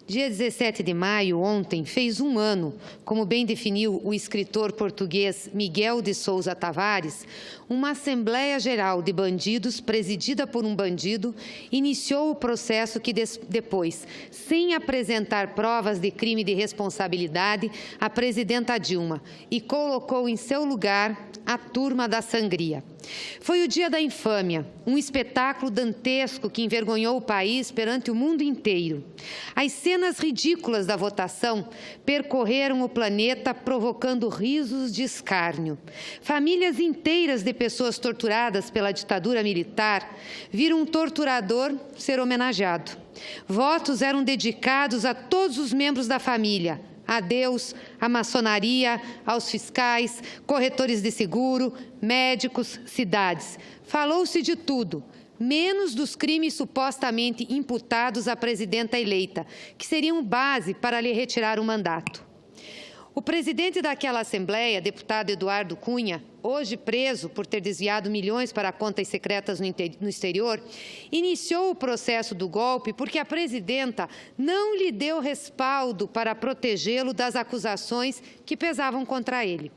Dia 17 de maio, ontem, fez um ano, como bem definiu o escritor português Miguel de Sousa Tavares, uma Assembleia Geral de Bandidos, presidida por um bandido, iniciou o processo que depois, sem apresentar provas de crime de responsabilidade, a presidenta Dilma e colocou em seu lugar a turma da sangria. Foi o dia da infâmia, um espetáculo dantesco que envergonhou o país perante o mundo inteiro. As cenas ridículas da votação percorreram o planeta provocando risos de escárnio. Famílias inteiras de pessoas torturadas pela ditadura militar viram um torturador ser homenageado. Votos eram dedicados a todos os membros da família, a Deus, à maçonaria, aos fiscais, corretores de seguro, médicos, cidades. Falou-se de tudo, menos dos crimes supostamente imputados à presidenta eleita, que seriam base para lhe retirar o mandato. O presidente daquela Assembleia, deputado Eduardo Cunha, hoje preso por ter desviado milhões para contas secretas no exterior, iniciou o processo do golpe porque a presidenta não lhe deu respaldo para protegê-lo das acusações que pesavam contra ele.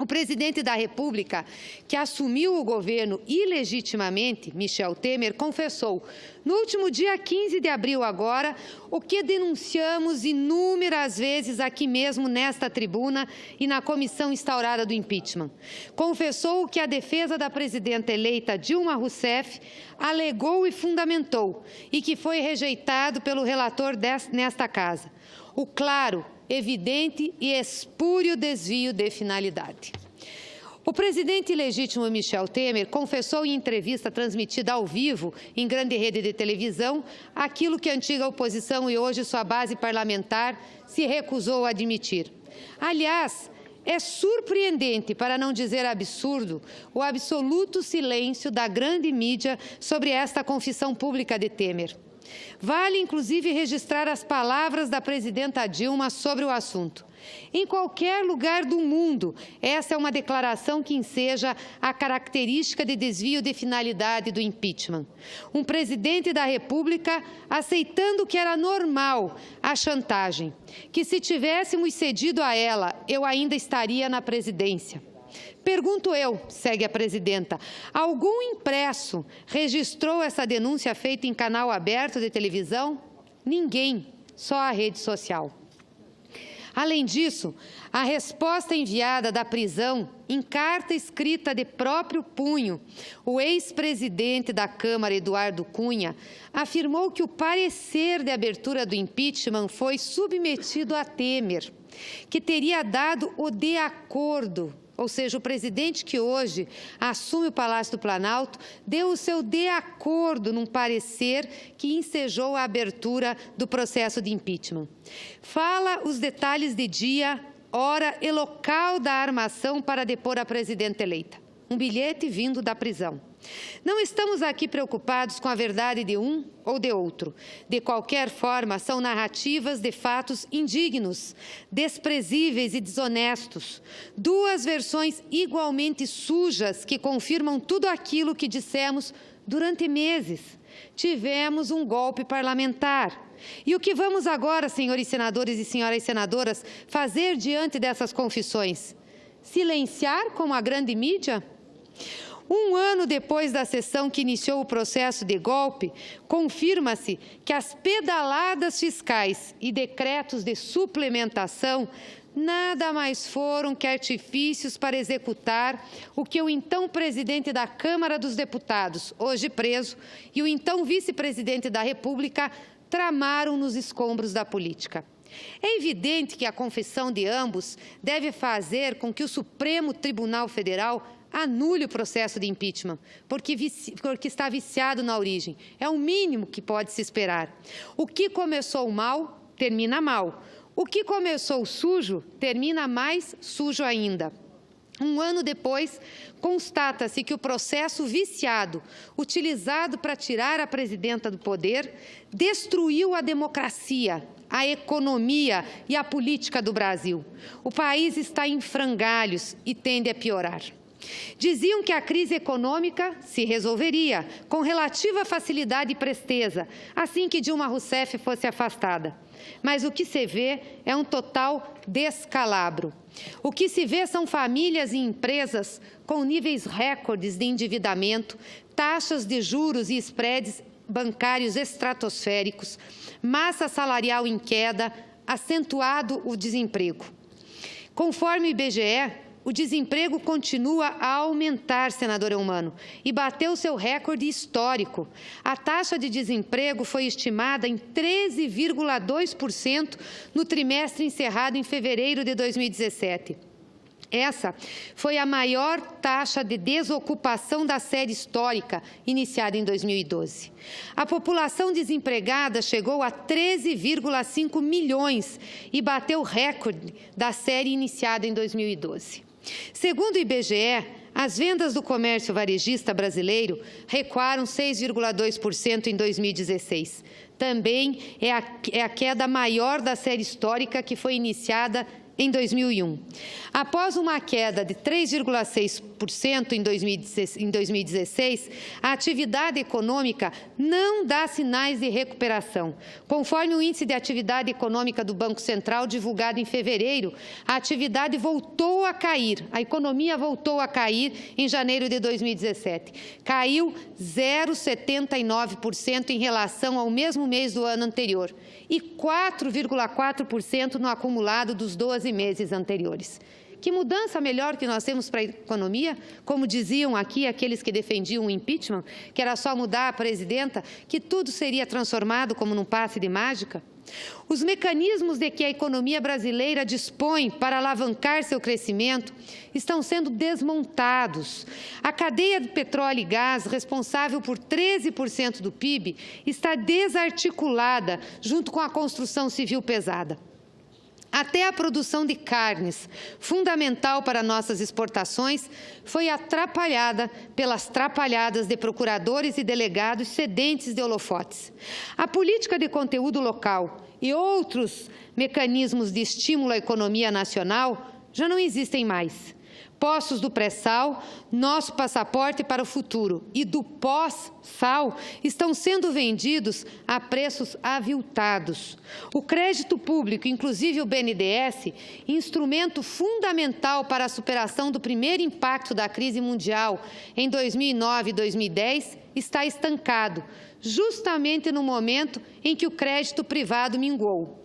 O presidente da República, que assumiu o governo ilegitimamente, Michel Temer, confessou, no último dia 15 de abril agora, o que denunciamos inúmeras vezes aqui mesmo nesta tribuna e na comissão instaurada do impeachment. Confessou que a defesa da presidenta eleita Dilma Rousseff alegou e fundamentou e que foi rejeitado pelo relator nesta casa. O claro, evidente e espúrio desvio de finalidade. O presidente ilegítimo Michel Temer confessou em entrevista transmitida ao vivo em grande rede de televisão aquilo que a antiga oposição e hoje sua base parlamentar se recusou a admitir. Aliás, é surpreendente, para não dizer absurdo, o absoluto silêncio da grande mídia sobre esta confissão pública de Temer. Vale, inclusive, registrar as palavras da presidenta Dilma sobre o assunto. Em qualquer lugar do mundo, essa é uma declaração que enseja a característica de desvio de finalidade do impeachment. Um presidente da República aceitando que era normal a chantagem, que se tivéssemos cedido a ela, eu ainda estaria na presidência. Pergunto eu, segue a presidenta, algum impresso registrou essa denúncia feita em canal aberto de televisão? Ninguém, só a rede social. Além disso, a resposta enviada da prisão em carta escrita de próprio punho, o ex-presidente da Câmara, Eduardo Cunha, afirmou que o parecer de abertura do impeachment foi submetido a Temer, que teria dado o de acordo. Ou seja, o presidente que hoje assume o Palácio do Planalto deu o seu de acordo num parecer que ensejou a abertura do processo de impeachment. Fala os detalhes de dia, hora e local da armação para depor a presidenta eleita. Um bilhete vindo da prisão. Não estamos aqui preocupados com a verdade de um ou de outro. De qualquer forma, são narrativas de fatos indignos, desprezíveis e desonestos. Duas versões igualmente sujas que confirmam tudo aquilo que dissemos durante meses. Tivemos um golpe parlamentar. E o que vamos agora, senhores senadores e senhoras senadoras, fazer diante dessas confissões? Silenciar como a grande mídia? Um ano depois da sessão que iniciou o processo de golpe, confirma-se que as pedaladas fiscais e decretos de suplementação nada mais foram que artifícios para executar o que o então presidente da Câmara dos Deputados, hoje preso, e o então vice-presidente da República tramaram nos escombros da política. É evidente que a confissão de ambos deve fazer com que o Supremo Tribunal Federal anule o processo de impeachment, porque está viciado na origem. É o mínimo que pode se esperar. O que começou mal, termina mal. O que começou sujo, termina mais sujo ainda. Um ano depois, constata-se que o processo viciado, utilizado para tirar a presidenta do poder, destruiu a democracia, a economia e a política do Brasil. O país está em frangalhos e tende a piorar. Diziam que a crise econômica se resolveria com relativa facilidade e presteza, assim que Dilma Rousseff fosse afastada. mas o que se vê é um total descalabro. O que se vê são famílias e empresas com níveis recordes de endividamento, taxas de juros e spreads bancários estratosféricos, massa salarial em queda, acentuado o desemprego. Conforme o IBGE, o desemprego continua a aumentar, senador Eumano, e bateu seu recorde histórico. A taxa de desemprego foi estimada em 13,2% no trimestre encerrado em fevereiro de 2017. Essa foi a maior taxa de desocupação da série histórica, iniciada em 2012. A população desempregada chegou a 13,5 milhões e bateu o recorde da série iniciada em 2012. Segundo o IBGE, as vendas do comércio varejista brasileiro recuaram 6,2% em 2016. Também é a queda maior da série histórica que foi iniciada em 2001. Após uma queda de 3,6% em 2016, a atividade econômica não dá sinais de recuperação. Conforme o Índice de Atividade Econômica do Banco Central, divulgado em fevereiro, a atividade voltou a cair, a economia voltou a cair em janeiro de 2017. Caiu 0,79% em relação ao mesmo mês do ano anterior e 4,4% no acumulado dos 12 meses anteriores. Que mudança melhor que nós temos para a economia? Como diziam aqui aqueles que defendiam o impeachment, que era só mudar a presidenta, que tudo seria transformado como num passe de mágica? Os mecanismos de que a economia brasileira dispõe para alavancar seu crescimento estão sendo desmontados. A cadeia de petróleo e gás, responsável por 13% do PIB, está desarticulada junto com a construção civil pesada. Até a produção de carnes, fundamental para nossas exportações, foi atrapalhada pelas trapalhadas de procuradores e delegados cedentes de holofotes. A política de conteúdo local e outros mecanismos de estímulo à economia nacional já não existem mais. Poços do pré-sal, nosso passaporte para o futuro, e do pós-sal estão sendo vendidos a preços aviltados. O crédito público, inclusive o BNDES, instrumento fundamental para a superação do primeiro impacto da crise mundial em 2009 e 2010, está estancado, justamente no momento em que o crédito privado minguou.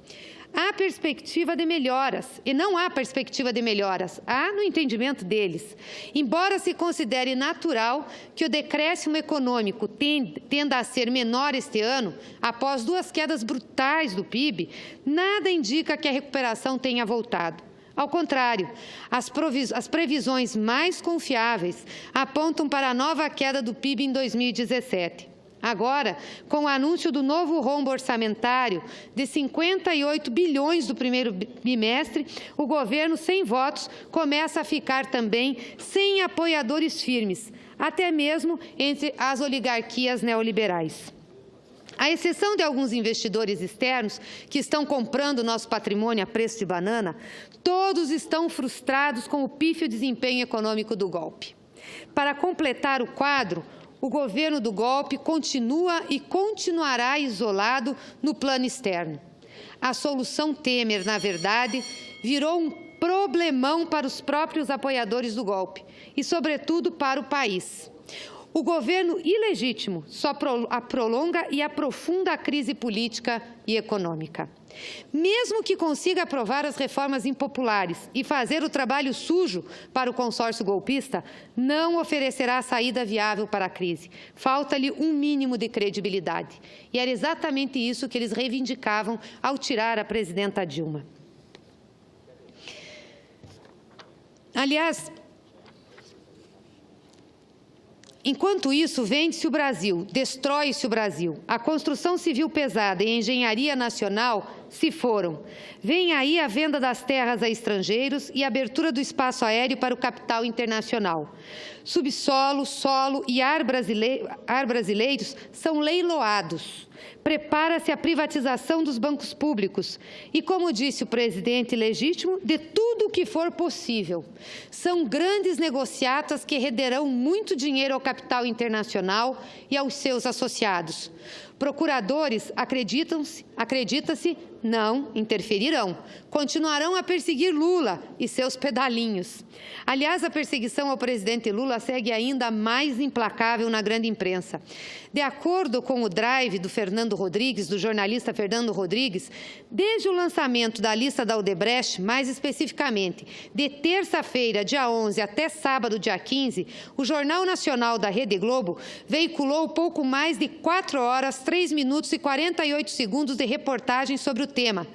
Há perspectiva de melhoras, e não há perspectiva de melhoras, há no entendimento deles. Embora se considere natural que o decréscimo econômico tenda a ser menor este ano, após 2 quedas brutais do PIB, nada indica que a recuperação tenha voltado. Ao contrário, as previsões mais confiáveis apontam para a nova queda do PIB em 2017. Agora, com o anúncio do novo rombo orçamentário de 58 bilhões do primeiro bimestre, o governo, sem votos, começa a ficar também sem apoiadores firmes, até mesmo entre as oligarquias neoliberais. À exceção de alguns investidores externos que estão comprando nosso patrimônio a preço de banana, todos estão frustrados com o pífio desempenho econômico do golpe. Para completar o quadro, o governo do golpe continua e continuará isolado no plano externo. A solução Temer, na verdade, virou um problemão para os próprios apoiadores do golpe e, sobretudo, para o país. O governo ilegítimo só prolonga e aprofunda a crise política e econômica. Mesmo que consiga aprovar as reformas impopulares e fazer o trabalho sujo para o consórcio golpista, não oferecerá saída viável para a crise. Falta-lhe um mínimo de credibilidade. E era exatamente isso que eles reivindicavam ao tirar a presidenta Dilma. Aliás, enquanto isso, vende-se o Brasil, destrói-se o Brasil. A construção civil pesada e a engenharia nacional se foram. Vem aí a venda das terras a estrangeiros e a abertura do espaço aéreo para o capital internacional. Subsolo, solo e ar brasileiros são leiloados. Prepara-se a privatização dos bancos públicos e, como disse o presidente legítimo, de tudo o que for possível. São grandes negociatas que renderão muito dinheiro ao capital internacional e aos seus associados. Procuradores, acredita-se, não interferirão. Continuarão a perseguir Lula e seus pedalinhos. Aliás, a perseguição ao presidente Lula segue ainda mais implacável na grande imprensa. De acordo com o drive do jornalista Fernando Rodrigues, desde o lançamento da lista da Odebrecht, mais especificamente, de terça-feira, dia 11, até sábado, dia 15, o Jornal Nacional da Rede Globo veiculou pouco mais de 4 horas, 3 minutos e 48 segundos de reportagem sobre o tema,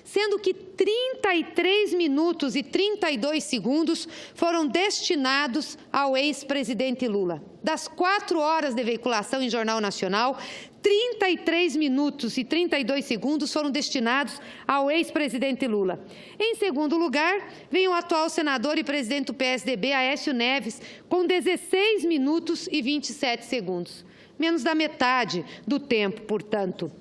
sendo que 33 minutos e 32 segundos foram destinados ao ex-presidente Lula. Das 4 horas de veiculação em Jornal Nacional, 33 minutos e 32 segundos foram destinados ao ex-presidente Lula. Em segundo lugar, vem o atual senador e presidente do PSDB, Aécio Neves, com 16 minutos e 27 segundos. Menos da metade do tempo, portanto.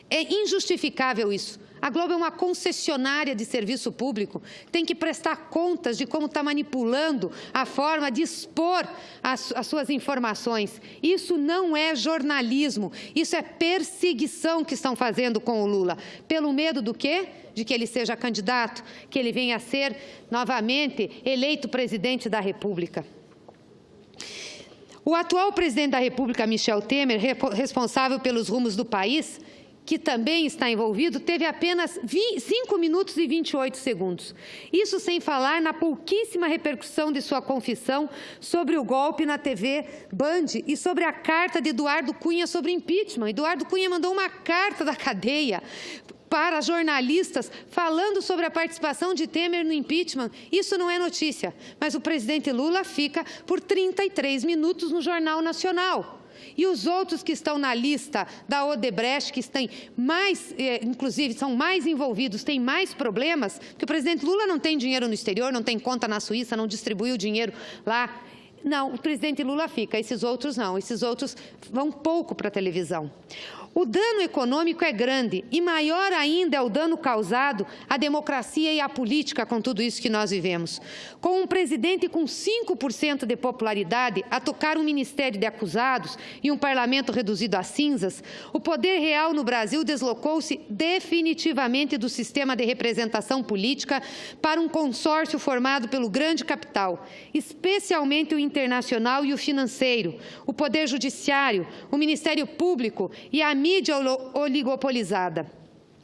É injustificável isso. A Globo é uma concessionária de serviço público, tem que prestar contas de como está manipulando a forma de expor as suas informações. Isso não é jornalismo, isso é perseguição que estão fazendo com o Lula. Pelo medo do quê? De que ele seja candidato, que ele venha a ser novamente eleito presidente da República. O atual presidente da República, Michel Temer, responsável pelos rumos do país, que também está envolvido, teve apenas 5 minutos e 28 segundos. Isso sem falar na pouquíssima repercussão de sua confissão sobre o golpe na TV Band e sobre a carta de Eduardo Cunha sobre impeachment. Eduardo Cunha mandou uma carta da cadeia para jornalistas falando sobre a participação de Temer no impeachment. Isso não é notícia, mas o presidente Lula fica por 33 minutos no Jornal Nacional. E os outros que estão na lista da Odebrecht, que estão inclusive são mais envolvidos, têm mais problemas, porque o presidente Lula não tem dinheiro no exterior, não tem conta na Suíça, não distribuiu dinheiro lá. Não, o presidente Lula fica, esses outros não, esses outros vão pouco para a televisão. O dano econômico é grande e maior ainda é o dano causado à democracia e à política com tudo isso que nós vivemos. Com um presidente com 5% de popularidade a tocar um ministério de acusados e um parlamento reduzido a cinzas, o poder real no Brasil deslocou-se definitivamente do sistema de representação política para um consórcio formado pelo grande capital, especialmente o internacional e o financeiro, o poder judiciário, o Ministério Público e a mídia oligopolizada.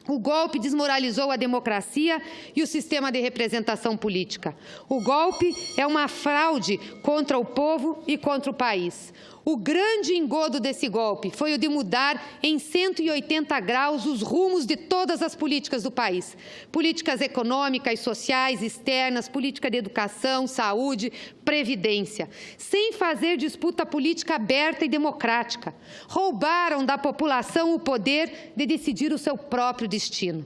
O golpe desmoralizou a democracia e o sistema de representação política. O golpe é uma fraude contra o povo e contra o país. O grande engodo desse golpe foi o de mudar em 180 graus os rumos de todas as políticas do país. Políticas econômicas, sociais, externas, política de educação, saúde, previdência, sem fazer disputa política aberta e democrática. Roubaram da população o poder de decidir o seu próprio destino.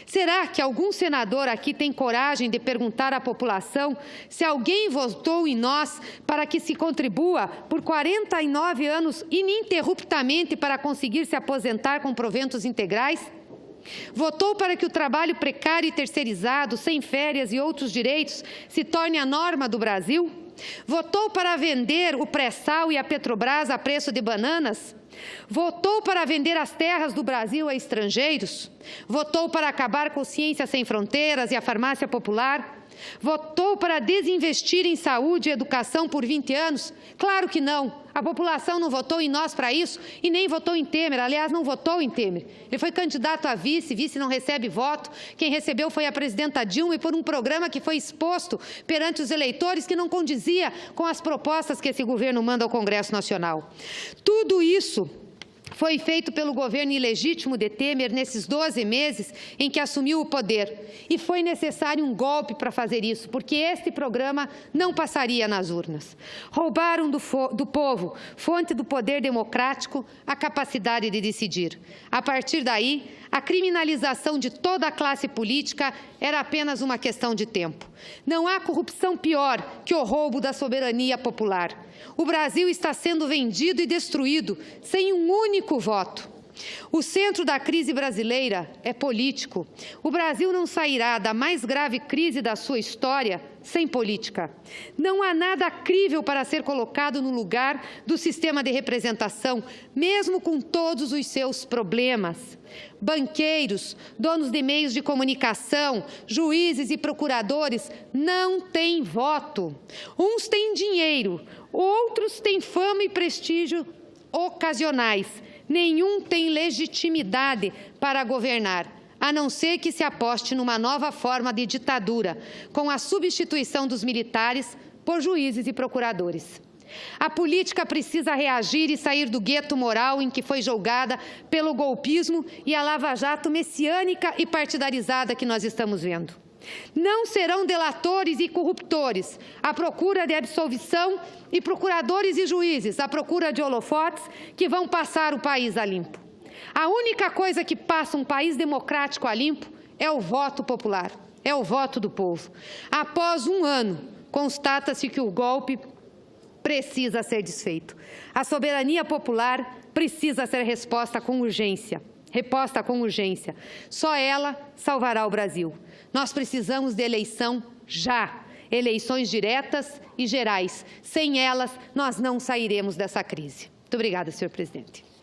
Será que algum senador aqui tem coragem de perguntar à população se alguém votou em nós para que se contribua por 49 anos ininterruptamente para conseguir se aposentar com proventos integrais? Votou para que o trabalho precário e terceirizado, sem férias e outros direitos, se torne a norma do Brasil? Votou para vender o pré-sal e a Petrobras a preço de bananas? Votou para vender as terras do Brasil a estrangeiros? Votou para acabar com Ciência Sem Fronteiras e a farmácia popular? Votou para desinvestir em saúde e educação por 20 anos? Claro que não. A população não votou em nós para isso e nem votou em Temer. Aliás, não votou em Temer. Ele foi candidato a vice, vice não recebe voto. Quem recebeu foi a presidenta Dilma e por um programa que foi exposto perante os eleitores que não condizia com as propostas que esse governo manda ao Congresso Nacional. Tudo isso foi feito pelo governo ilegítimo de Temer nesses 12 meses em que assumiu o poder. E foi necessário um golpe para fazer isso, porque este programa não passaria nas urnas. Roubaram do povo, fonte do poder democrático, a capacidade de decidir. A partir daí, a criminalização de toda a classe política era apenas uma questão de tempo. Não há corrupção pior que o roubo da soberania popular. O Brasil está sendo vendido e destruído sem um único voto. O centro da crise brasileira é político. O Brasil não sairá da mais grave crise da sua história sem política. Não há nada crível para ser colocado no lugar do sistema de representação, mesmo com todos os seus problemas. Banqueiros, donos de meios de comunicação, juízes e procuradores não têm voto. Uns têm dinheiro, outros têm fama e prestígio ocasionais. Nenhum tem legitimidade para governar, a não ser que se aposte numa nova forma de ditadura, com a substituição dos militares por juízes e procuradores. A política precisa reagir e sair do gueto moral em que foi julgada pelo golpismo e a lava-jato messiânica e partidarizada que nós estamos vendo. Não serão delatores e corruptores à procura de absolvição e procuradores e juízes à procura de holofotes que vão passar o país a limpo. A única coisa que passa um país democrático a limpo é o voto popular, é o voto do povo. Após um ano, constata-se que o golpe precisa ser desfeito. A soberania popular precisa ser reposta com urgência. Só ela salvará o Brasil. Nós precisamos de eleição já. Eleições diretas e gerais. Sem elas, nós não sairemos dessa crise. Muito obrigada, senhor presidente.